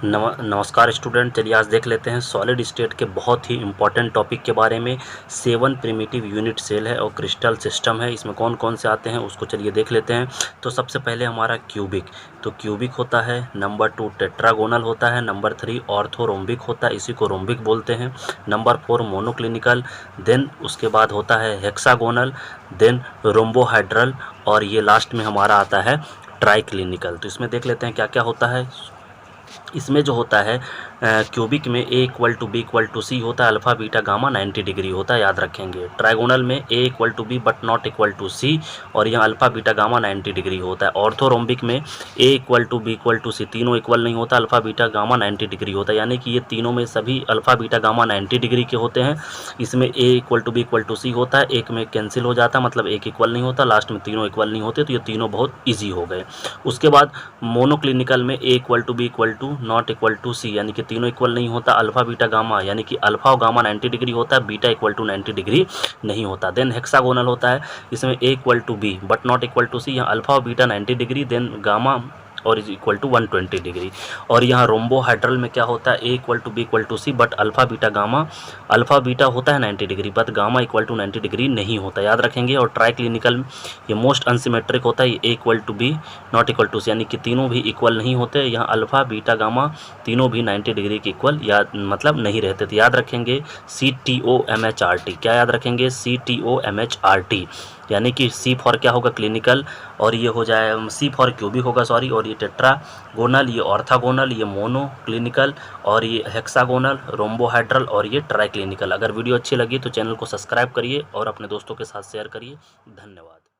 नमस्कार स्टूडेंट, चलिए आज देख लेते हैं सॉलिड स्टेट के बहुत ही इंपॉर्टेंट टॉपिक के बारे में। 7 प्रिमिटिव यूनिट सेल है और क्रिस्टल सिस्टम है, इसमें कौन कौन से आते हैं उसको चलिए देख लेते हैं। तो सबसे पहले हमारा क्यूबिक, तो क्यूबिक होता है। नंबर 2 टेट्रागोनल होता है। नंबर 3 ऑर्थोरोम्बिक होता है, इसी को रोम्बिक बोलते हैं। नंबर 4 मोनोक्लिनिकल, देन उसके बाद होता है हेक्सागोनल, देन रोम्बोहाइड्रल, और ये लास्ट में हमारा आता है ट्राइक्लिनिकल। तो इसमें देख लेते हैं क्या क्या होता है। इसमें जो होता है क्यूबिक में A = B = C होता है, अल्फ़ा बीटा गामा 90 डिग्री होता है, याद रखेंगे। ट्राइगोनल में A = B but not equal to C, और यहाँ अल्फ़ा बीटा गामा 90 डिग्री होता है। ऑर्थोरोम्बिक में A = B = C, तीनों इक्वल नहीं होता, अल्फ़ा बीटा गामा 90 डिग्री होता है, यानी कि ये तीनों में सभी अल्फ़ा बीटा गामा 90 डिग्री के होते हैं। इसमें A = B = C होता है, एक में कैंसिल हो जाता है, मतलब एक इक्वल नहीं होता, लास्ट में तीनों इक्वल नहीं होते, तो ये तीनों बहुत ईजी हो गए। उसके बाद मोनोक्लिनिकल में A = B = not equal to C, यानी कि तीनों इक्वल नहीं होता, अल्फ़ा बीटा गामा यानी कि अल्फ़ा और गामा 90 डिग्री होता है, बीटा = 90 डिग्री नहीं होता। देन हेक्सागोनल होता है, इसमें A = B but not equal to C, यहाँ अल्फ़ा और बीटा 90 डिग्री, देन गामा और इज इक्वल टू 120 डिग्री। और यहाँ रोम्बोहाइड्रल में क्या होता है, A = B = C but alpha beta gamma, alpha beta होता है 90 डिग्री बट गामा = 90 डिग्री नहीं होता, याद रखेंगे। और ट्राइक्लिनिकल ये मोस्ट अनसिमेट्रिक होता है, ये A = B not equal to C, यानी कि तीनों भी इक्वल नहीं होते, यहाँ अल्फ़ा बीटा गामा तीनों भी 90 डिग्री के इक्वल याद मतलब नहीं रहते, तो याद रखेंगे CTOMHRT। क्या याद रखेंगे, CTOMHRT, यानी कि C फॉर क्या होगा, क्लिनिकल, और ये हो जाए C फॉर क्यूबिक होगा, सॉरी, और ये टेट्रागोनल, ये ऑर्थागोनल, ये मोनो क्लिनिकल, और ये हेक्सागोनल, रोम्बोहाइड्रल, और ये ट्राइक्लिनिकल। अगर वीडियो अच्छी लगी तो चैनल को सब्सक्राइब करिए और अपने दोस्तों के साथ शेयर करिए। धन्यवाद।